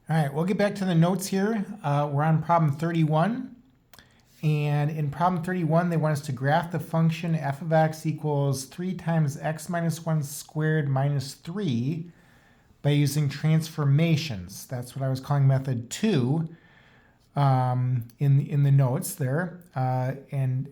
All right, we'll get back to the notes here. We're on problem 31. And in problem 31, they want us to graph the function f of x equals 3 times x minus 1 squared minus 3 by using transformations. That's what I was calling method 2 in the notes there. And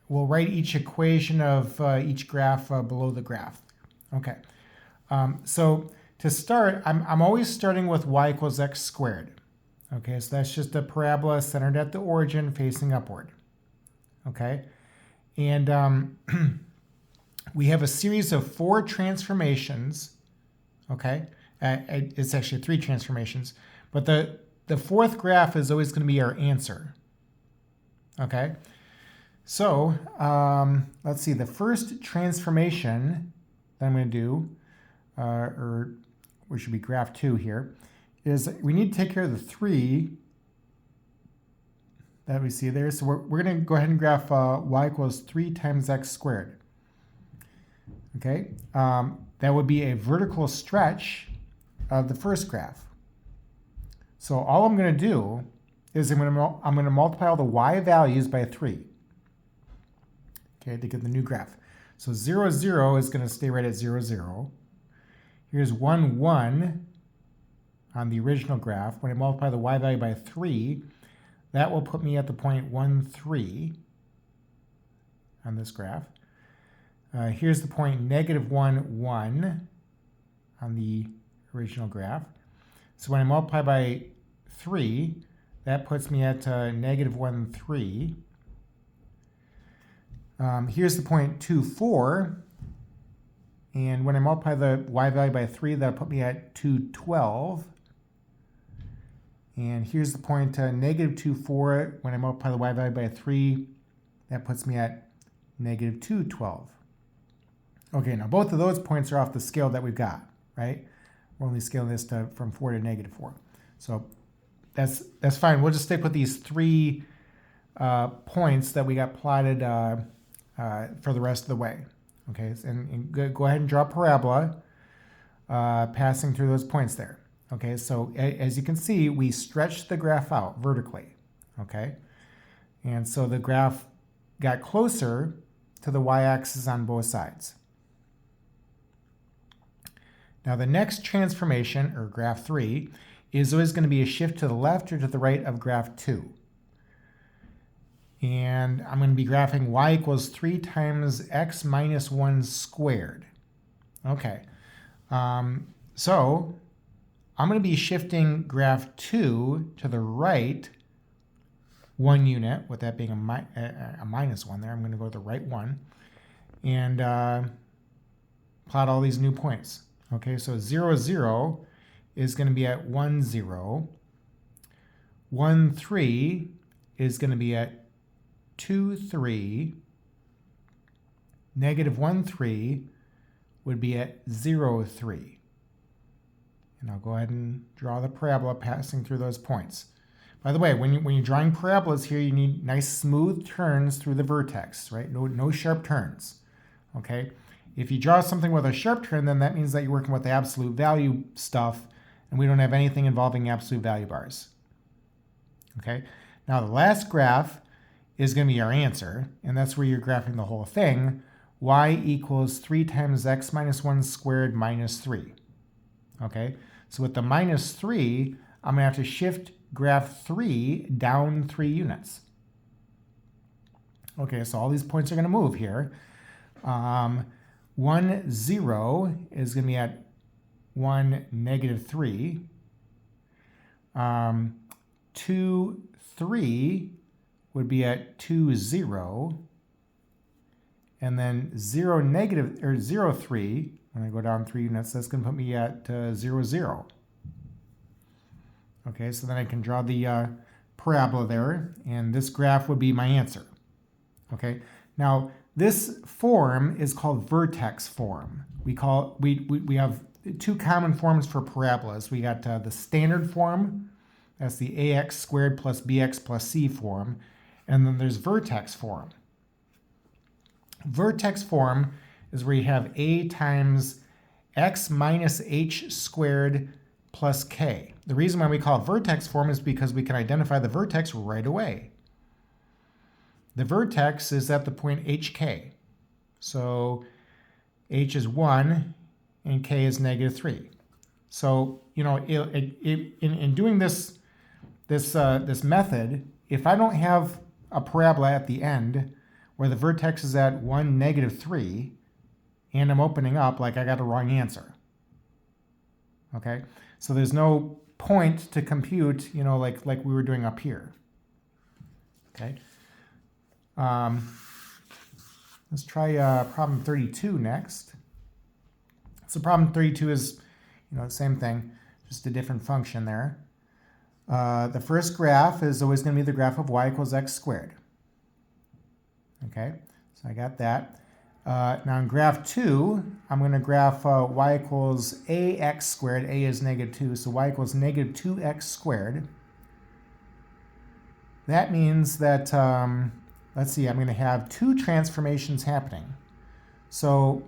we'll write each equation of each graph below the graph. Okay, so to start, I'm always starting with y equals x squared. Okay, so that's just a parabola centered at the origin facing upward. Okay, and we have a series of 4 transformations. Okay, it's actually 3 transformations, but the fourth graph is always going to be our answer. Okay, so let's see, the first transformation that I'm going to do, or we should be graph 2 here, is we need to take care of the 3 that we see there. So we're going to go ahead and graph y equals 3 times x squared. Okay, that would be a vertical stretch of the first graph. So all I'm going to do is I'm going to multiply all the y values by 3. Okay, to get the new graph. So 0, 0 is going to stay right at 0, 0. Here's 1, 1 on the original graph. When I multiply the y value by 3, that will put me at the point 1, 3 on this graph. Here's the point negative 1, 1 on the original graph. So when I multiply by 3, that puts me at negative 1, 3. Here's the point 2, 4. And when I multiply the y value by 3, that'll put me at 2, 12. And here's the point negative 2, 4. When I multiply the y value by 3, that puts me at negative 2, 12. Okay, now both of those points are off the scale that we've got, right? We're only scaling this from 4 to negative 4. So that's fine. We'll just stick with these 3 points that we got plotted for the rest of the way. Okay, and go ahead and draw a parabola passing through those points there. Okay, so as you can see, we stretched the graph out vertically. Okay, and so the graph got closer to the y-axis on both sides. Now the next transformation, or graph 3, is always going to be a shift to the left or to the right of graph 2. And I'm going to be graphing y equals 3 times x minus 1 squared. Okay, so I'm going to be shifting graph 2 to the right 1 unit, with that being a minus 1 there. I'm going to go to the right one and plot all these new points. Okay, so 0, 0 is going to be at 1, 0. 1, 3 is going to be at 2, 3. Negative 1, 3 would be at 0, 3. And I'll go ahead and draw the parabola passing through those points. By the way, when you're drawing parabolas here, you need nice smooth turns through the vertex, right? No sharp turns, okay? If you draw something with a sharp turn, then that means that you're working with the absolute value stuff, and we don't have anything involving absolute value bars, okay? Now the last graph is going to be our answer, and that's where you're graphing the whole thing. Y equals 3 times x minus 1 squared minus 3, okay? So with the minus 3, I'm going to have to shift graph 3 down 3 units. Okay, so all these points are going to move here. 1, 0 is going to be at 1, negative 3. 2, 3 would be at 2, 0. And then 0, negative, or 0, 3, when I go down 3 units, that's going to put me at 0, 0. Okay, so then I can draw the parabola there, and this graph would be my answer. Okay, now this form is called vertex form. We have 2 common forms for parabolas. We got the standard form, that's the ax squared plus bx plus c form, and then there's vertex form. Vertex form is where you have a times x minus h squared plus k. The reason why we call it vertex form is because we can identify the vertex right away. The vertex is at the point hk. So h is 1 and k is -3. So, you know, in doing this method, if I don't have a parabola at the end where the vertex is at 1, -3, and I'm opening up, like I got a wrong answer. Okay, so there's no point to compute, you know, like we were doing up here. Okay, let's try problem 32 next. So problem 32 is, you know, the same thing, just a different function there. The first graph is always going to be the graph of y equals x squared. Okay, so I got that. Now in graph 2, I'm going to graph y equals ax squared. A is -2, so y equals -2x squared. That means that, let's see, I'm going to have two transformations happening. So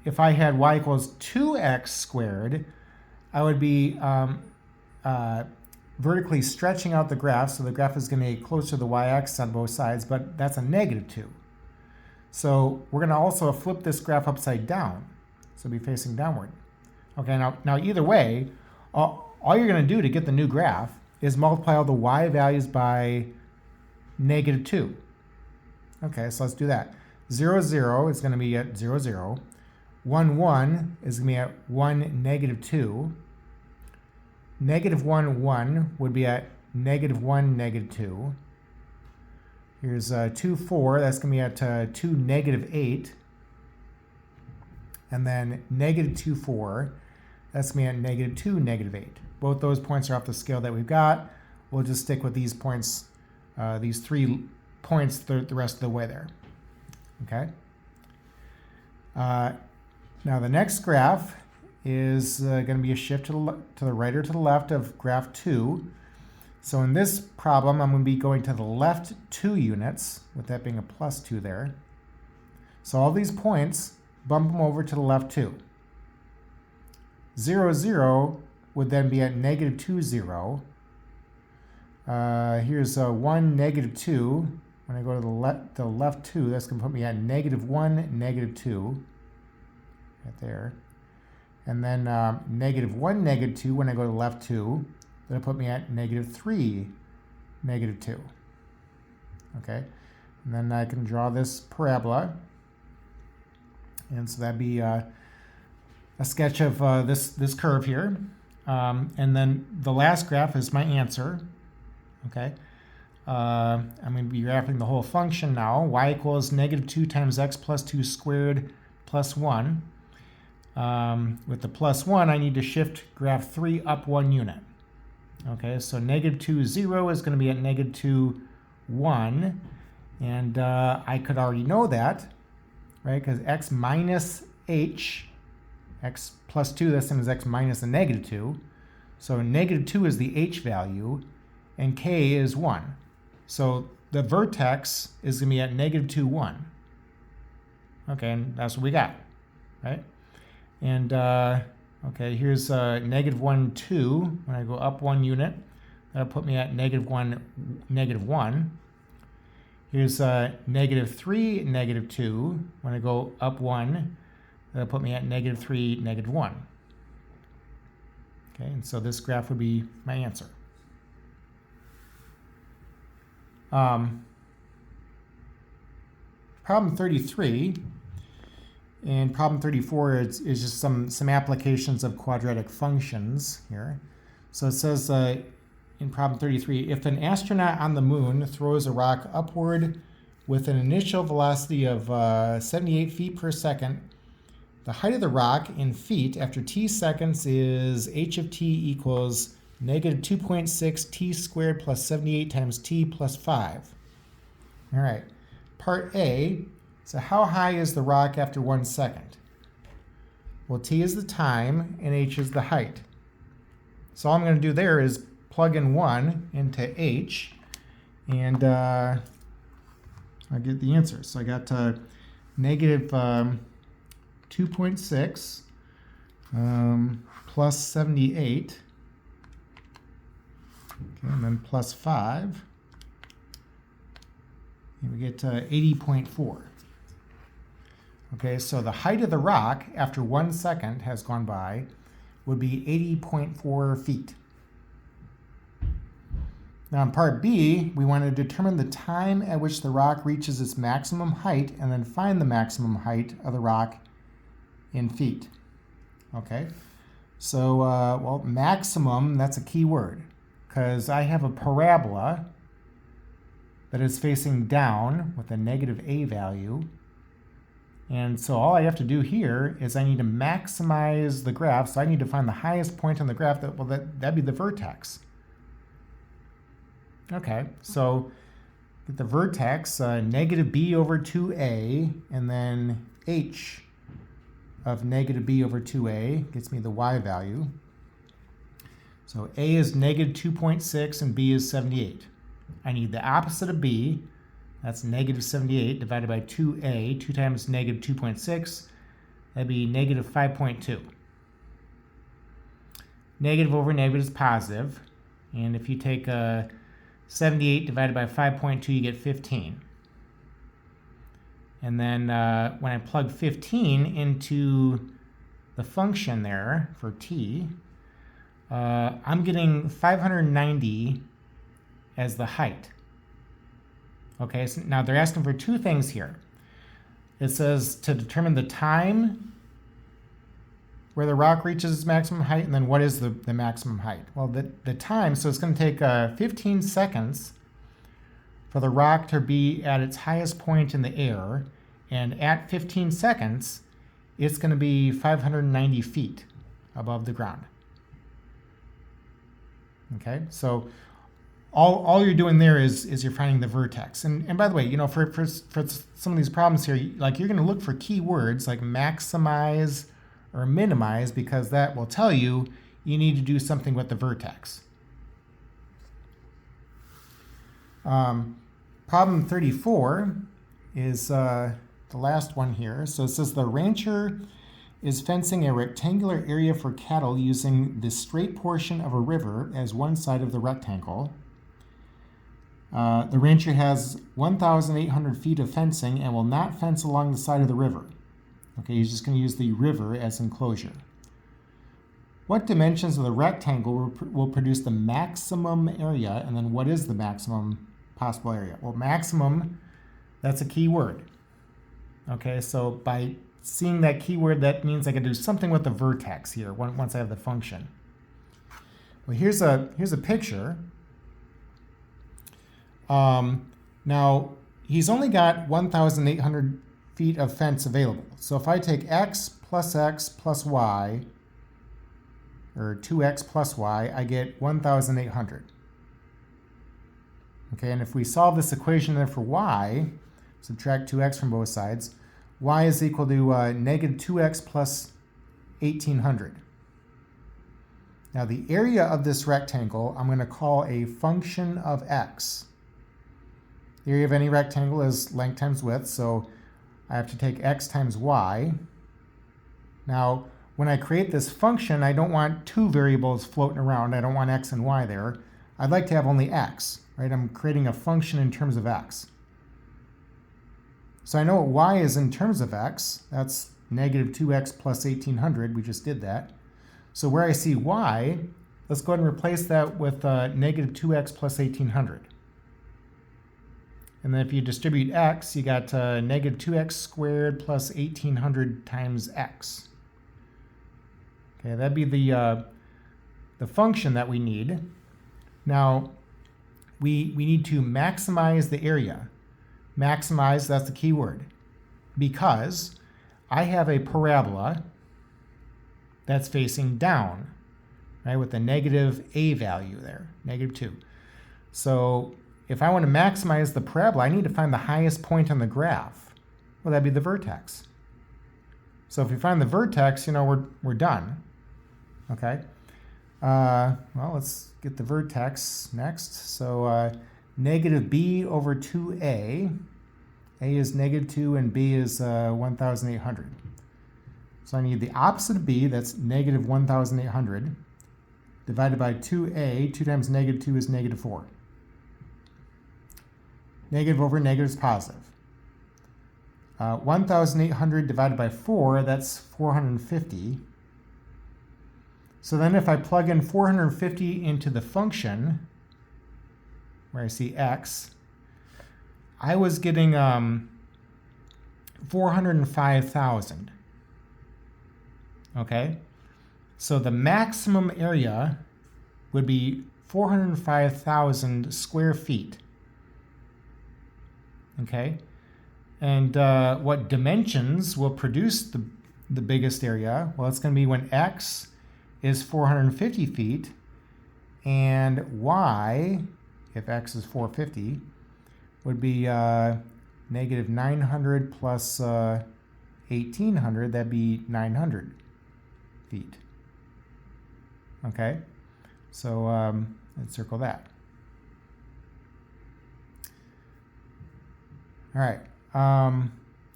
if I had y equals 2x squared, I would be vertically stretching out the graph, so the graph is going to be closer to the y-axis on both sides, but that's a -2. So we're going to also flip this graph upside down, so it'll be facing downward. Okay, now either way, all you're going to do to get the new graph is multiply all the y values by -2. Okay, so let's do that. 0, 0 is going to be at 0, 0. 1, 1 is going to be at 1, -2. -1, 1 would be at -1, -2. Here's 2, 4. That's going to be at 2, -8. And then -2, 4. That's going to be at -2, -8. Both those points are off the scale that we've got. We'll just stick with these points, these 3 points the rest of the way there. Okay. Now the next graph is going to be a shift to the right or to the left of graph 2. So in this problem, I'm going to be going to the left 2 units, with that being a +2 there. So all these points, bump them over to the left 2. 0, 0 would then be at -2, 0. Here's 1, -2. When I go to the left 2, that's going to put me at -1, -2. Right there. And then -1, -2, when I go to the left 2, that'll put me at -3, -2. Okay, and then I can draw this parabola. And so that'd be a sketch of this curve here. And then the last graph is my answer. Okay, I'm going to be graphing the whole function now. Y equals -2 times x plus 2 squared plus 1. With the +1, I need to shift graph 3 up 1 unit. Okay, so -2, 0 is going to be at -2, 1. And I could already know that, right? Because x minus h, x plus 2, that's the same as x minus the -2. So -2 is the h value, and k is 1. So the vertex is going to be at -2, 1. Okay, and that's what we got, right? And okay, here's -1, 2. When I go up 1 unit, that'll put me at -1, -1. Here's -3, -2. When I go up 1, that'll put me at -3, -1. Okay, and so this graph would be my answer. Problem 33. And problem 34 is just some applications of quadratic functions here. So it says in problem 33, if an astronaut on the moon throws a rock upward with an initial velocity of 78 feet per second, the height of the rock in feet after t seconds is h of t equals -2.6 t squared plus 78 times t plus 5. All right, part A. So how high is the rock after 1 second? Well, t is the time and h is the height. So all I'm going to do there is plug in 1 into h, and I get the answer. So I got -2.6 plus 78 Okay, and then plus 5. And we get 80.4. Okay, so the height of the rock after 1 second has gone by would be 80.4 feet. Now in part B, we want to determine the time at which the rock reaches its maximum height and then find the maximum height of the rock in feet. Okay, so well, maximum, that's a key word, because I have a parabola that is facing down with a negative a value. And so all I have to do here is I need to maximize the graph. So I need to find the highest point on the graph. That'd be the vertex. Okay, so get the vertex, negative b over 2a, and then h of negative b over 2a gets me the y value. So a is negative 2.6 and b is 78. I need the opposite of b. That's negative 78 divided by 2a. 2 times negative 2.6. That'd be negative 5.2. Negative over negative is positive. And if you take 78 divided by 5.2, you get 15. And then when I plug 15 into the function there for t, I'm getting 590 as the height. Okay, so now they're asking for two things here. It says to determine the time where the rock reaches its maximum height, and then what is the maximum height? Well, the time, so it's going to take 15 seconds for the rock to be at its highest point in the air, and at 15 seconds, it's going to be 590 feet above the ground. Okay, so all you're doing there is you're finding the vertex. And by the way, you know, for some of these problems here, like you're going to look for keywords like maximize or minimize, because that will tell you you need to do something with the vertex. Problem 34 is the last one here. So it says the rancher is fencing a rectangular area for cattle using the straight portion of a river as one side of the rectangle. The rancher has 1,800 feet of fencing and will not fence along the side of the river. Okay, he's just going to use the river as enclosure. What dimensions of the rectangle will produce the maximum area, and then what is the maximum possible area? Well, maximum, that's a key word. Okay, so by seeing that keyword, that means I can do something with the vertex here once I have the function. Well, here's a picture. Now, he's only got 1,800 feet of fence available. So if I take x plus y, or 2x plus y, I get 1,800. Okay, and if we solve this equation there for y, subtract 2x from both sides, y is equal to negative 2x plus 1,800. Now the area of this rectangle I'm going to call a function of x. The area of any rectangle is length times width, so I have to take x times y. Now, when I create this function, I don't want two variables floating around. I don't want x and y there. I'd like to have only x, right? I'm creating a function in terms of x. So I know what y is in terms of x. That's negative 2x plus 1,800. We just did that. So where I see y, let's go ahead and replace that with negative 2x plus 1,800. And then if you distribute x, you got negative 2x squared plus 1,800 times x. Okay, that'd be the function that we need. Now, we need to maximize the area. Maximize, that's the key word, because I have a parabola that's facing down, right, with a negative a value there, negative 2. So if I want to maximize the parabola, I need to find the highest point on the graph. Well, that'd be the vertex. So if we find the vertex, you know, we're done. Okay. Well, let's get the vertex next. So negative b over 2a. A is negative 2 and b is 1,800. So I need the opposite of b, that's negative 1,800. divided by 2a. 2 times negative 2 is negative 4. Negative over negative is positive. 1,800 divided by 4, that's 450. So then if I plug in 450 into the function, where I see x, I was getting 405,000. Okay? So the maximum area would be 405,000 square feet. Okay? And what dimensions will produce the biggest area? Well, it's going to be when x is 450 feet and y, if x is 450, would be negative 900 plus 1,800. That'd be 900 feet. Okay? So let's circle that. All right.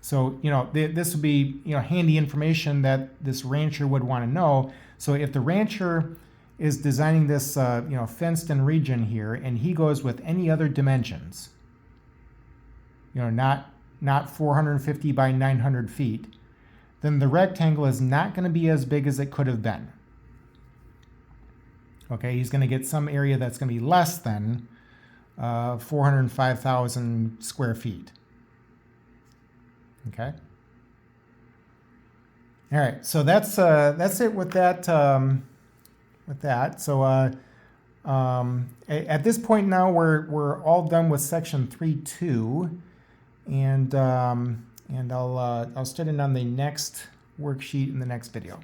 So, this would be, handy information that this rancher would want to know. So if the rancher is designing this, fenced-in region here, and he goes with any other dimensions, not 450 by 900 feet, then the rectangle is not going to be as big as it could have been. Okay, he's going to get some area that's going to be less than 405,000 square feet. Okay. All right, so that's it with that. So at this point now, we're all done with section 3.2, and I'll start in on the next worksheet in the next video.